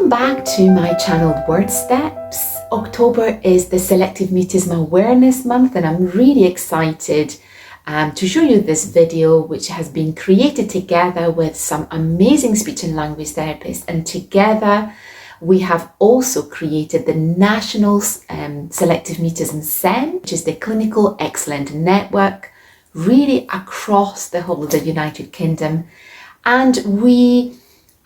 Welcome back to my channel Word Steps. October is the Selective Mutism Awareness Month, and I'm really excited to show you this video, which has been created together with some amazing speech and language therapists, and together we have also created the National Selective Mutism SEN, which is the Clinical Excellent Network, really across the whole of the United Kingdom. And we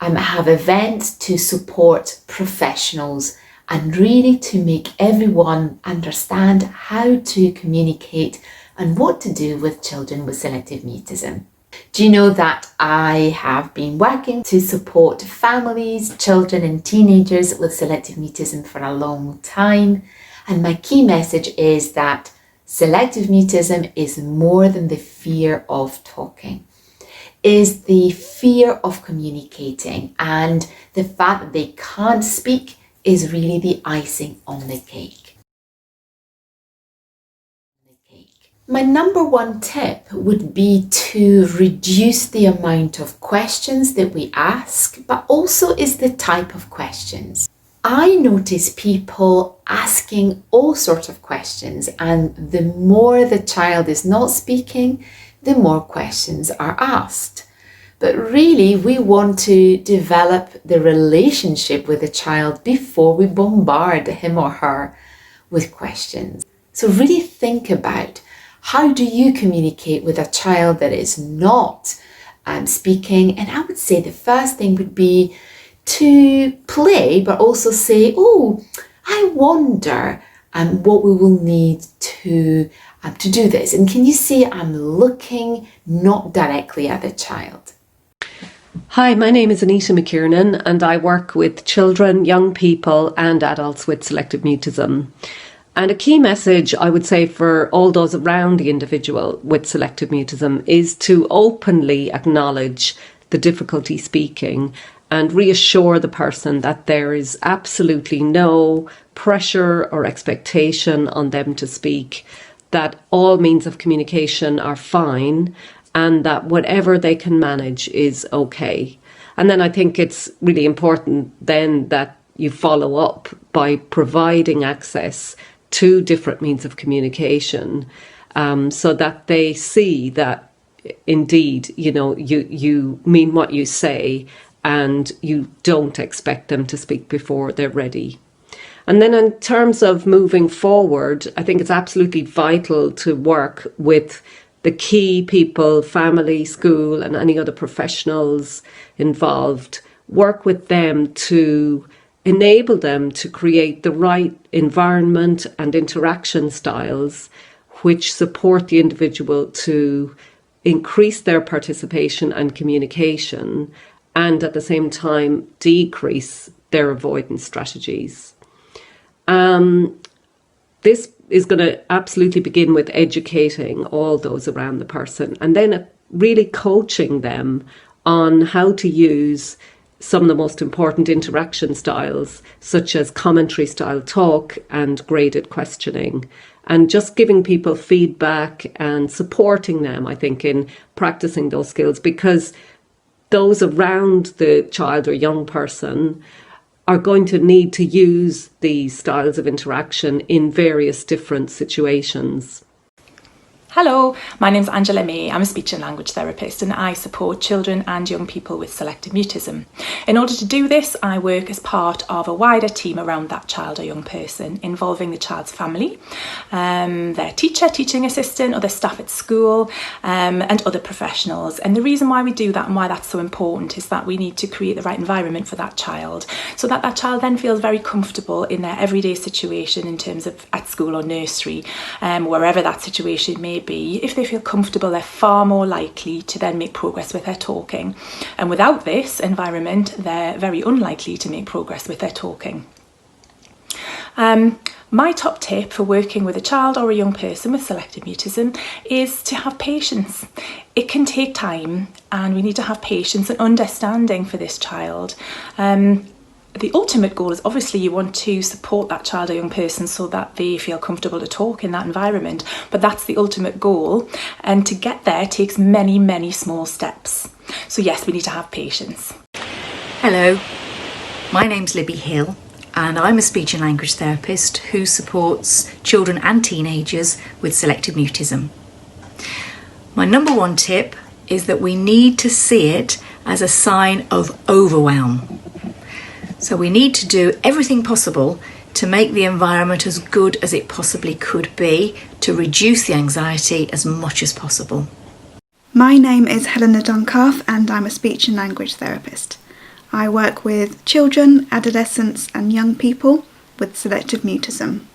have events to support professionals and really to make everyone understand how to communicate and what to do with children with selective mutism. Do you know that I have been working to support families, children and teenagers with selective mutism for a long time? And my key message is that selective mutism is more than the fear of talking. Is the fear of communicating, and the fact that they can't speak is really the icing on the cake. My number one tip would be to reduce the amount of questions that we ask, but also is the type of questions. I notice people asking all sorts of questions, and the more the child is not speaking, the more questions are asked. But really, we want to develop the relationship with the child before we bombard him or her with questions. So really think about, how do you communicate with a child that is not speaking? And I would say the first thing would be to play, but also say, oh, I wonder what we will need to do this. And can you see I'm looking not directly at the child? Hi, my name is Anita McKiernan and I work with children, young people and adults with selective mutism. And a key message I would say for all those around the individual with selective mutism is to openly acknowledge the difficulty speaking and reassure the person that there is absolutely no pressure or expectation on them to speak, that all means of communication are fine and that whatever they can manage is okay. And then I think it's really important then that you follow up by providing access to different means of communication, so that they see that indeed, you mean what you say and you don't expect them to speak before they're ready. And then in terms of moving forward, I think it's absolutely vital to work with the key people, family, school, and any other professionals involved. Work with them to enable them to create the right environment and interaction styles which support the individual to increase their participation and communication, and at the same time decrease their avoidance strategies. This is going to absolutely begin with educating all those around the person, and then really coaching them on how to use some of the most important interaction styles, such as commentary style talk and graded questioning, and just giving people feedback and supporting them, I think, in practicing those skills, because those around the child or young person are going to need to use these styles of interaction in various different situations. Hello, my name's Angela May. I'm a speech and language therapist and I support children and young people with selective mutism. In order to do this, I work as part of a wider team around that child or young person, involving the child's family, their teacher, teaching assistant, other staff at school, and other professionals. And the reason why we do that and why that's so important is that we need to create the right environment for that child, so that that child then feels very comfortable in their everyday situation in terms of at school or nursery, wherever that situation may be. If they feel comfortable, they're far more likely to then make progress with their talking. And without this environment, they're very unlikely to make progress with their talking. My top tip for working with a child or a young person with selective mutism is to have patience. It can take time and we need to have patience and understanding for this child. The ultimate goal is obviously you want to support that child or young person so that they feel comfortable to talk in that environment, but that's the ultimate goal, and to get there takes many, many small steps. So yes, we need to have patience. Hello, My name's Libby Hill, and I'm a speech and language therapist who supports children and teenagers with selective mutism. My number one tip is that we need to see it as a sign of overwhelm. So we need to do everything possible to make the environment as good as it possibly could be to reduce the anxiety as much as possible. My name is Helena Duncalf and I'm a speech and language therapist. I work with children, adolescents and young people with selective mutism.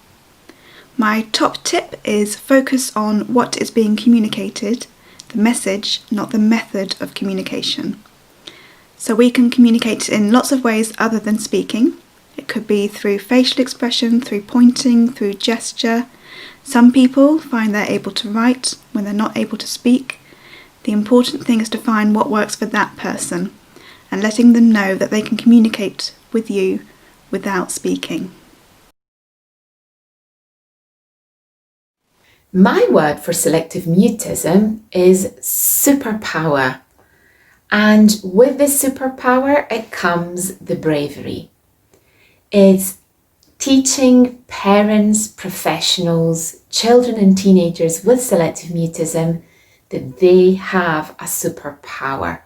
My top tip is focus on what is being communicated, the message, not the method of communication. So we can communicate in lots of ways other than speaking. It could be through facial expression, through pointing, through gesture. Some people find they're able to write when they're not able to speak. The important thing is to find what works for that person and letting them know that they can communicate with you without speaking. My word for selective mutism is superpower. And with this superpower, it comes the bravery. It's teaching parents, professionals, children and teenagers with selective mutism that they have a superpower,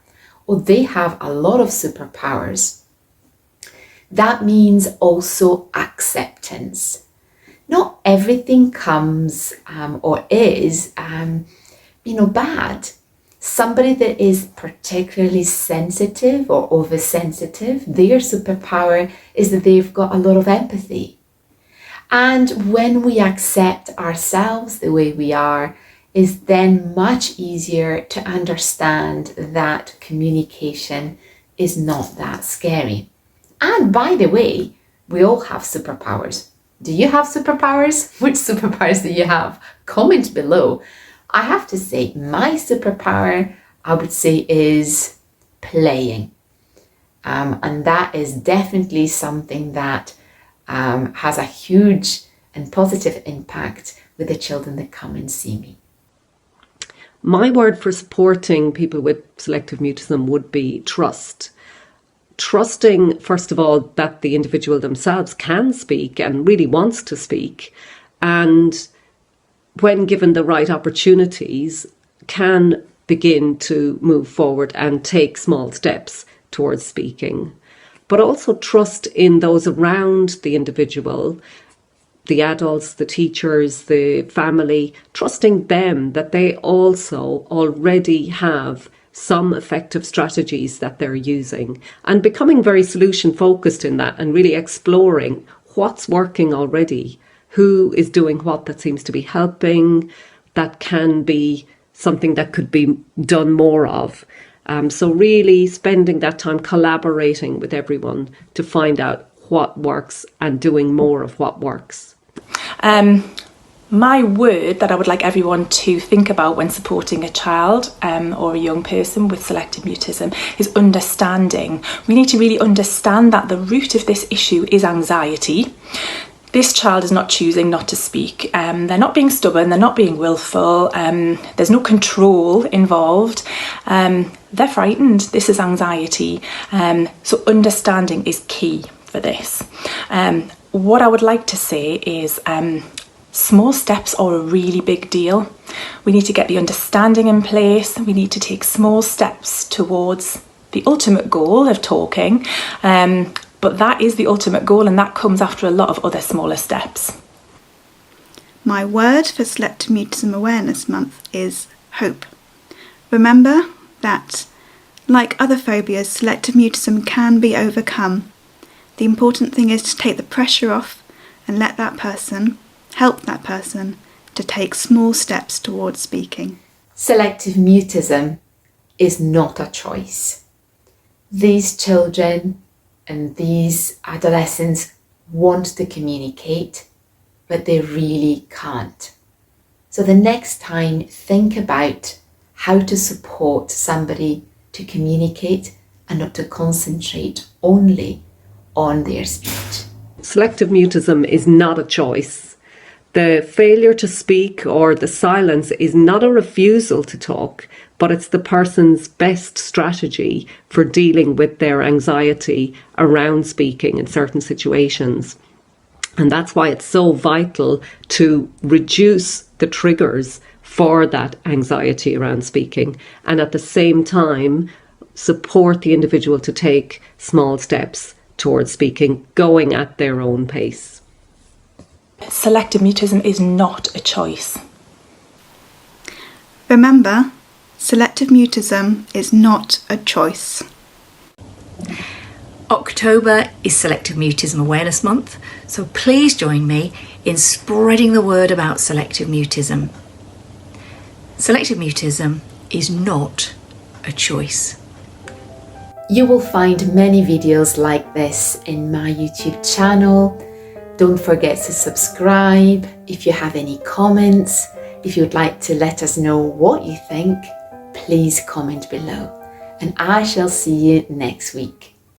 or they have a lot of superpowers. That means also acceptance. Not everything comes or is, bad. Somebody that is particularly sensitive or oversensitive, their superpower is that they've got a lot of empathy. And when we accept ourselves the way we are, is then much easier to understand that communication is not that scary. And by the way, we all have superpowers. Do you have superpowers? Which superpowers do you have? Comment below. I have to say, my superpower, I would say, is playing. And that is definitely something that has a huge and positive impact with the children that come and see me. My word for supporting people with selective mutism would be trust. Trusting, first of all, that the individual themselves can speak and really wants to speak, and when given the right opportunities, can begin to move forward and take small steps towards speaking. But also trust in those around the individual, the adults, the teachers, the family, trusting them that they also already have some effective strategies that they're using, and becoming very solution focused in that and really exploring what's working already, who is doing what that seems to be helping, that can be something that could be done more of. So really spending that time collaborating with everyone to find out what works and doing more of what works. My word that I would like everyone to think about when supporting a child or a young person with selective mutism is understanding. We need to really understand that the root of this issue is anxiety. This child is not choosing not to speak. They're not being stubborn, they're not being willful, there's no control involved. They're frightened. This is anxiety. So understanding is key for this. What I would like to say is small steps are a really big deal. We need to get the understanding in place. We need to take small steps towards the ultimate goal of talking. But that is the ultimate goal, and that comes after a lot of other smaller steps. My word for Selective Mutism Awareness Month is hope. Remember that, like other phobias, selective mutism can be overcome. The important thing is to take the pressure off and let that person, help that person to take small steps towards speaking. Selective mutism is not a choice. These children and these adolescents want to communicate, but they really can't. So the next time, think about how to support somebody to communicate and not to concentrate only on their speech. Selective mutism is not a choice. The failure to speak or the silence is not a refusal to talk, but it's the person's best strategy for dealing with their anxiety around speaking in certain situations. And that's why it's so vital to reduce the triggers for that anxiety around speaking, and at the same time support the individual to take small steps towards speaking, going at their own pace. Selective mutism is not a choice. Remember, selective mutism is not a choice. October is Selective Mutism Awareness Month, so please join me in spreading the word about selective mutism. Selective mutism is not a choice. You will find many videos like this in my YouTube channel. Don't forget to subscribe. If you have any comments, if you'd like to let us know what you think, please comment below. And I shall see you next week.